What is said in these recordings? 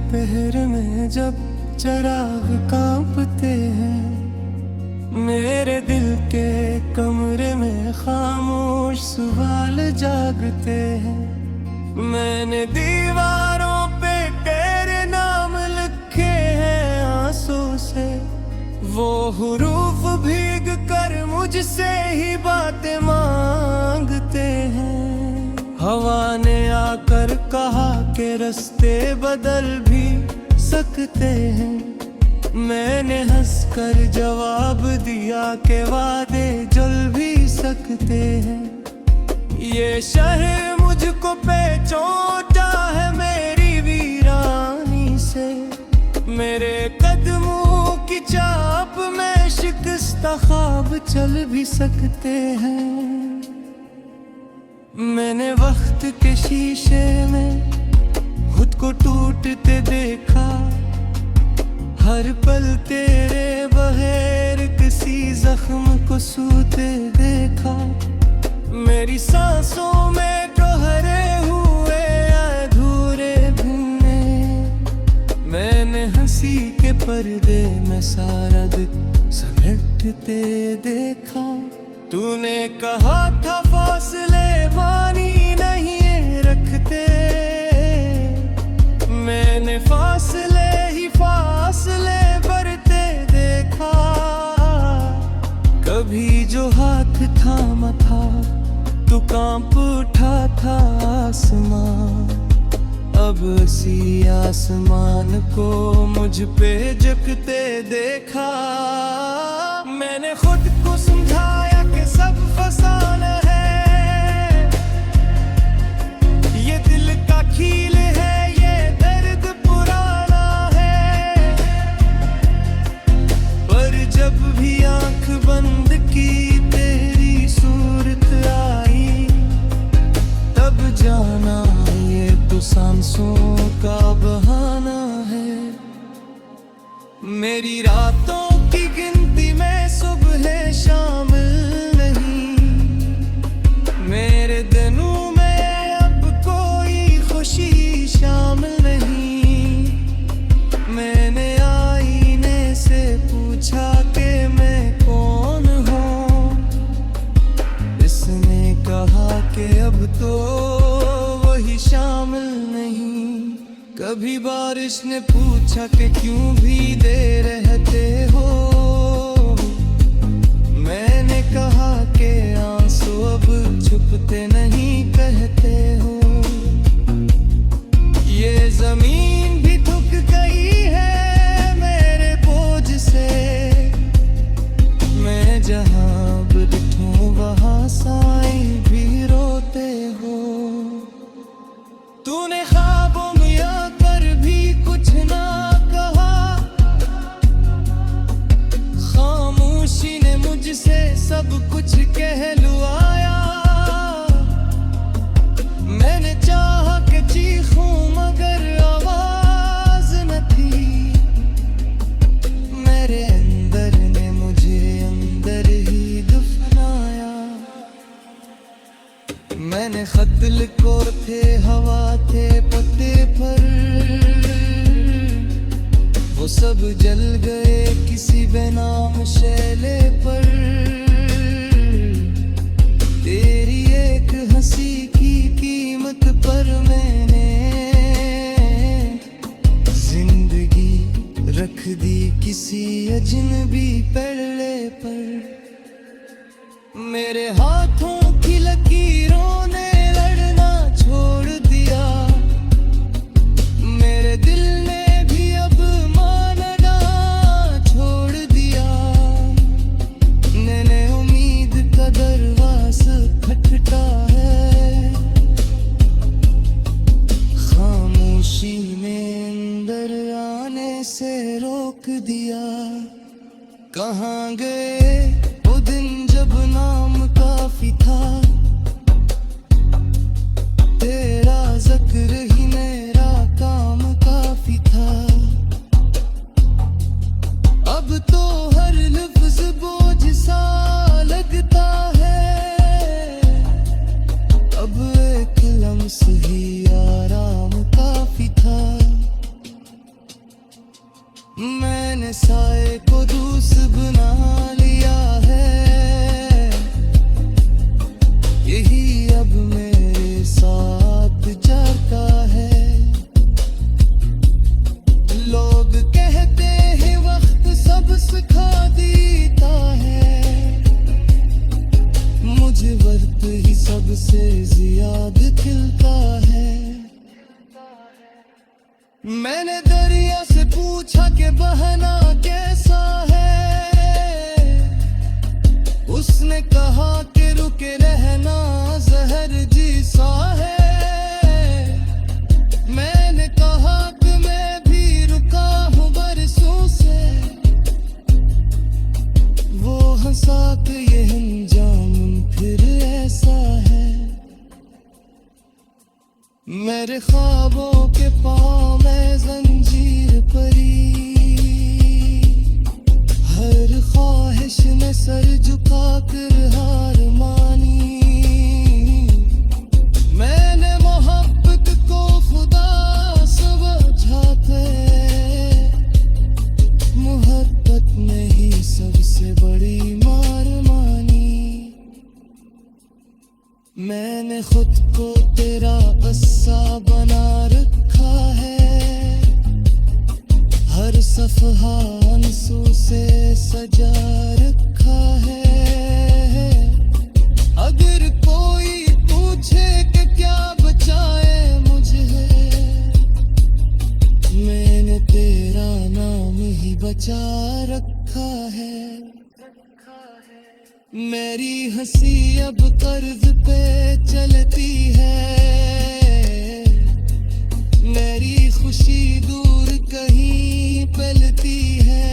दोपहर में जब चिराग कांपते हैं, मेरे दिल के कमरे में खामोश सवाल जागते हैं। मैंने दीवारों पे तेरे नाम लिखे हैं आंसू से, वो हुरूफ भीग कर मुझसे ही बातें मांगते हैं। हवा ने आकर कहा कि रास्ते बदल भी सकते हैं, मैंने हंसकर जवाब दिया कि वादे जल भी सकते हैं। ये शहर मुझको पहचानता है मेरी वीरानी से, मेरे कदमों की चाप में शिकस्ता ख्वाब चल भी सकते हैं। मैंने वक्त के शीशे में खुद को टूटते देखा, हर पल तेरे बगैर किसी जख्म को सूते देखा। मेरी सांसों में ठहरे हुए अधूरे भूने, मैंने हंसी के पर्दे में सारा दिन समेटते देखा। तूने कहा था फासले मानी नहीं रखते, मैंने फासले ही फासले बढ़ते देखा। कभी जो हाथ थामा था तो कांप उठा था आसमान, अब सी आसमान को मुझ पे झुकते देखा। मैंने खुद को समझाया कि सब फसाना है, ये दिल का खील है, ये दर्द पुराना है। पर जब भी आंख बंद की तेरी सूरत आई, तब जाना ये तो सांसों का बहाना है। मेरी रातों की गिनती में सुबह शामिल नहीं, मेरे दिनों में अब कोई खुशी शामिल नहीं। मैंने आईने से पूछा कि मैं कौन हूँ, इसने कहा कि अब तो वही शामिल नहीं। कभी बारिश ने पूछा कि क्यों भीगे रहते हो, मैंने कहा कि आंसू अब छुपते नहीं कहते हो। ये जमीन भी थक गई है मेरे बोझ से, मैं जहां बैठूं वहां साई भी रोते हो। तूने ख्वाबों में आकर भी कुछ ना कहा, खामोशी ने मुझसे सब कुछ कहलवाया। मैंने चाहा कि चीखूं मगर आवाज न थी, मेरे अंदर ने मुझे अंदर ही दफनाया। मैंने खत लिखो थे, हवा थे पत्ते पर, वो सब जल गए किसी बेनाम शैले पर। तेरी एक हंसी की कीमत पर मैंने जिंदगी रख दी किसी अजनबी पल्ले पर। मेरे हाथों की लकीरों ने लड़ना छोड़ दिया, मेरे दिल ने भी अब मानना छोड़ दिया। मैंने उम्मीद का दरवाज़ा खटखटा है, खामोशी ने अंदर आने से रोक दिया। कहाँ गए वो दिन जब नाम काफी था, तेरा जिक्र ही मेरा काम काफी था। अब तो हर लफ्ज बोझ सा लगता है, अब एक लम्स ही आराम काफी था। मैंने साए को दूस बना लिया है, यही अब मेरे साथ जाता है। लोग कहते हैं वक्त सब सिखा देता है, मुझे वक्त ही सबसे ज्यादा खिलता है। मैंने दरिया से पूछा कि बहना कैसा है, उसने कहा कि रुके रहना जहर जैसा है। मैंने कहा कि मैं भी रुका हूँ बरसों से, वो हंसा कि ये अंजाम फिर ऐसा है। मेरे ख्वाबों के पाँव में जंजीर परी, हर ख्वाहिश ने सर झुका कर हार मानी। मैंने मोहब्बत को खुदा समझाते, मोहब्बत ने ही सबसे बड़ी मार मानी। मैंने खुद को तेरा क़स्सा बना रखा है, हर सफ़हा आंसू से सजा रखा है। अगर कोई पूछे कि क्या बचाए मुझे, मैंने तेरा नाम ही बचा रखा है। मेरी हंसी अब कर्ज पे चलती है, मेरी खुशी दूर कहीं पलती है।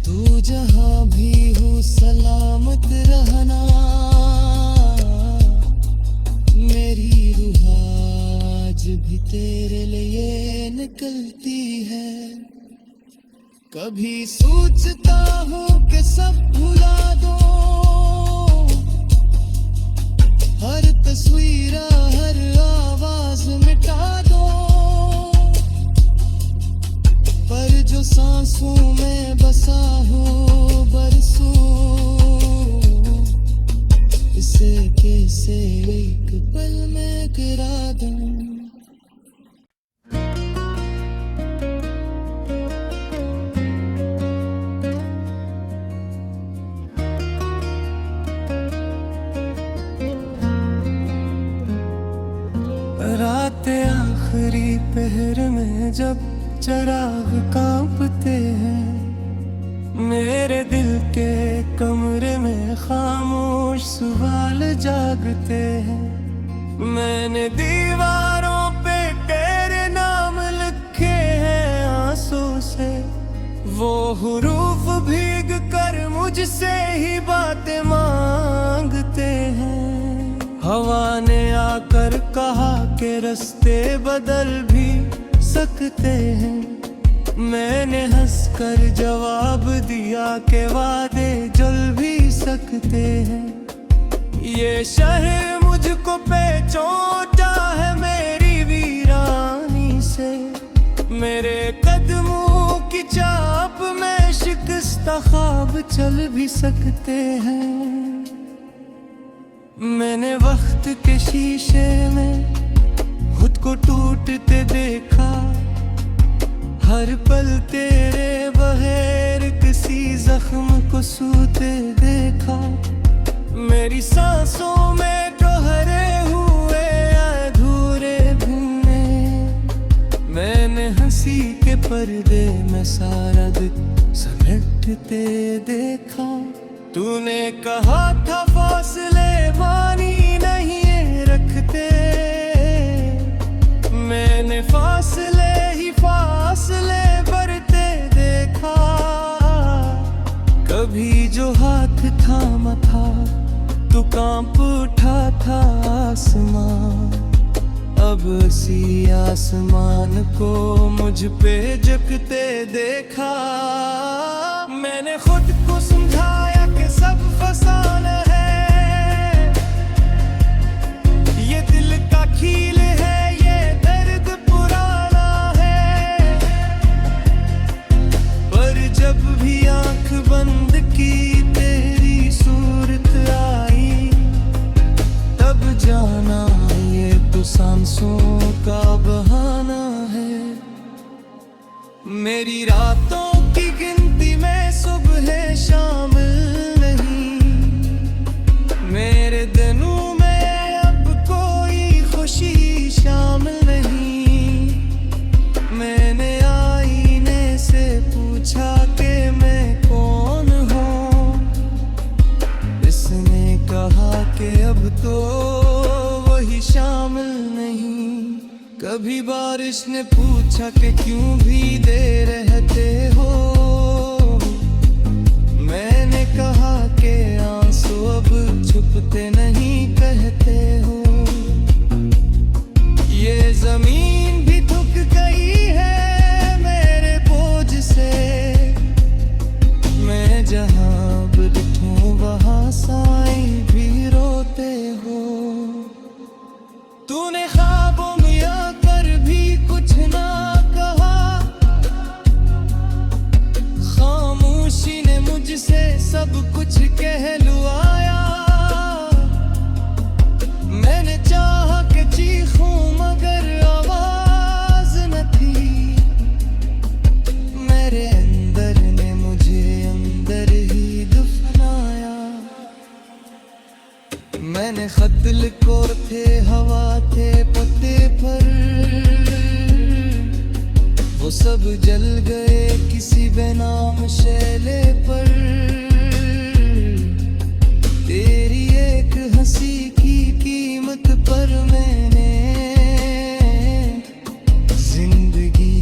तू जहां भी हो सलामत रहना, मेरी रूह आज भी तेरे लिए निकलती है। कभी सोचता हूँ कि सब भुला दो, हर तस्वीर हर आवाज मिटा दो, पर जो सांसों में बसा हो बरसों, इसे कैसे एक पल में गिरा दूं। रात आखिरी पहर में जब चिराग कांपते हैं, मेरे दिल के कमरे में खामोश सवाल जागते हैं। मैंने दीवारों पे तेरे नाम लिखे हैं आंसू से, वो हुरूफ भीग कर मुझसे ही बातें मांगते हैं। हवा ने आकर कहा कि रास्ते बदल भी सकते हैं, मैंने हंसकर जवाब दिया कि वादे जल भी सकते हैं। ये शहर मुझको पहचानता है मेरी वीरानी से, मेरे कदमों की चाप में शिकस्ता ख्वाब चल भी सकते हैं। मैंने वक्त के शीशे में खुद को टूटते देखा, हर पल तेरे बगैर किसी जख्म को सूते देखा। मेरी सांसों में ठहरे हुए अधूरे भूने, मैंने हंसी के पर्दे में सारा दिन समेटते देखा। तूने कहा था फासले मानी नहीं रखते, मैंने फासले ही फासले बढ़ते देखा। कभी जो हाथ थामा था तो कांप उठा था आसमान, अब सी आसमान को मुझ पे झुकते देखा। मैंने खुद को समझाया कि सब फसाना है, ये दिल का खील है, ये दर्द पुराना है। मेरी रातों की गिनती में सुबह शामिल नहीं, मेरे दिनों में अब कोई खुशी शामिल नहीं। मैंने आईने से पूछा कि मैं कौन हूँ, इसने कहा कि अब तो वही शामिल नहीं। कभी बारिश ने पूछा कि क्यों भीगे रहते हो, मैंने कहा कि आंसू अब छुपते नहीं कहते हो। ये जमीन भी थक गई है मेरे बोझ से, मैं जहां बैठूं वहां साई भी रोते हो। तूने ख्वाबों में आकर भी कुछ ना कहा, खामोशी ने मुझसे सब कुछ कहलवाया। मैंने चाहा कि चीखूं मगर आवाज न थी, मेरे अंदर ने मुझे अंदर ही दफनाया। मैंने खत लिखो थे, हवा थे पत्ते पर, वो सब जल गए किसी बेनाम शैले पर। तेरी एक हंसी की कीमत पर मैंने जिंदगी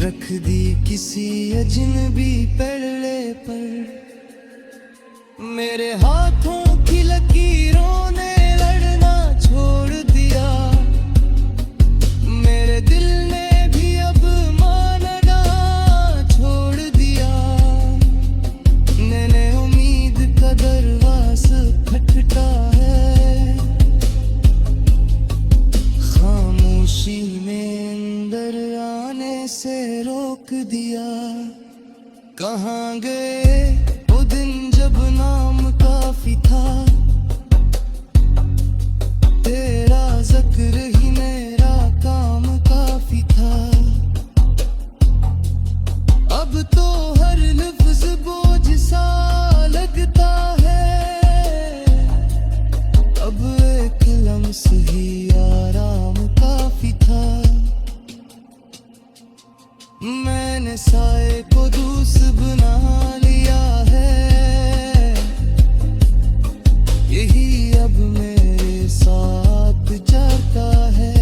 रख दी किसी अजनबी पल्ले पर। मेरे हाथों की लकीरों ने लड़ना छोड़ दिया, मेरे दिल ने भी अब मानना छोड़ दिया। मैंने उम्मीद का दरवाज़ा खटखटा है, खामोशी में अंदर आने से रोक दिया। कहाँ गए वो दिन जब नाम काफी था, तेरा जिक्र ही मेरा काम काफी था। अब तो हर लफ्ज बोझ सा लगता है, अब एक लम्स ही आराम काफी था। मैंने साए को दूस बना लिया है, यही अब मेरे साथ जाता है।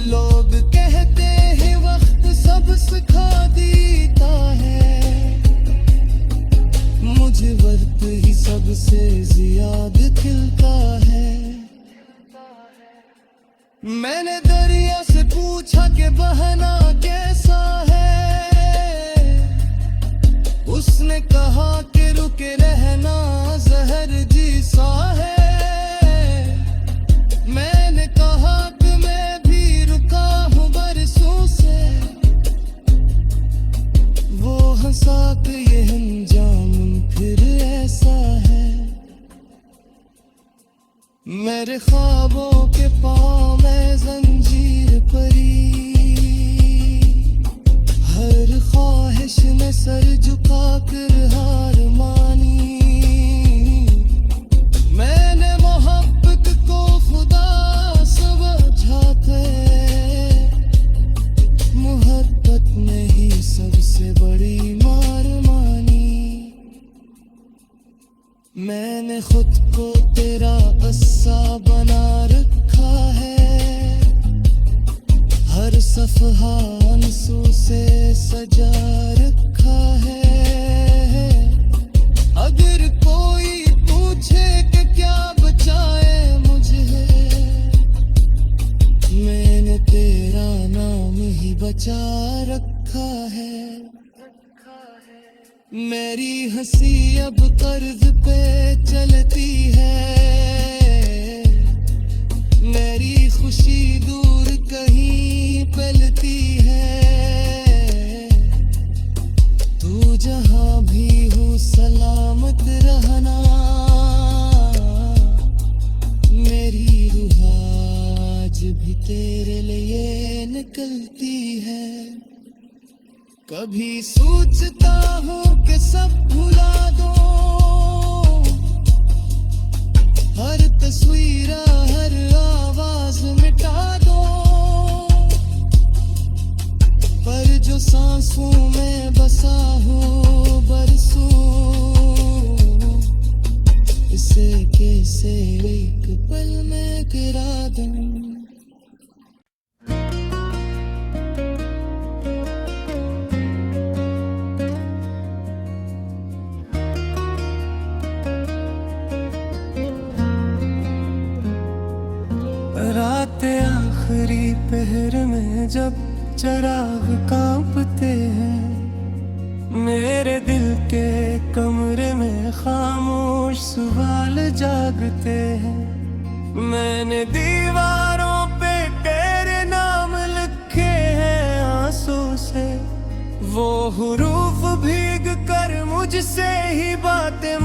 लोग कहते हैं वक्त सब सिखा देता है, मुझे वक्त ही सबसे ज्यादा खिलता है। मैंने दरिया से पूछा कि बहना कैसा है, उसने कहा कि रुके रहना जहर जैसा है। मैंने कहा कि मैं भी रुका हूँ बरसों से, वो हंसा कि ये अंजाम फिर ऐसा है। मेरे ख्वाबों के पाँव में जंजीर परी, हर ख्वाहिश ने सर झुका कर हार मानी। मैंने मोहब्बत को खुदा समझाते, मोहब्बत ने ही सबसे बड़ी मार मानी। मैंने खुद को तेरा अस्सा बना रखा है, हर सफहा आंसू से सजा रखा है। अगर कोई पूछे कि क्या बचाए मुझे, मैंने तेरा नाम ही बचा रखा है। मेरी हंसी अब कर्ज पे चलती है, मेरी खुशी दूर कहीं पलती है। तू जहां भी हो सलामत रहना, मेरी रूह आज भी तेरे लिए निकलती है। कभी सोचता हूँ कि सब भुला दो, हर तस्वीर हर आवाज मिटा दो, पर जो सांसों में बसा हो बरसों, इसे कैसे एक पल में गिरा दूं। रात आखिरी पहर में जब चराग कांपते हैं, मेरे दिल के कमरे में खामोश सवाल जागते हैं। मैंने दीवारों पे तेरे नाम लिखे हैं आंसू से, वो हुरूफ भीग कर मुझसे ही बातें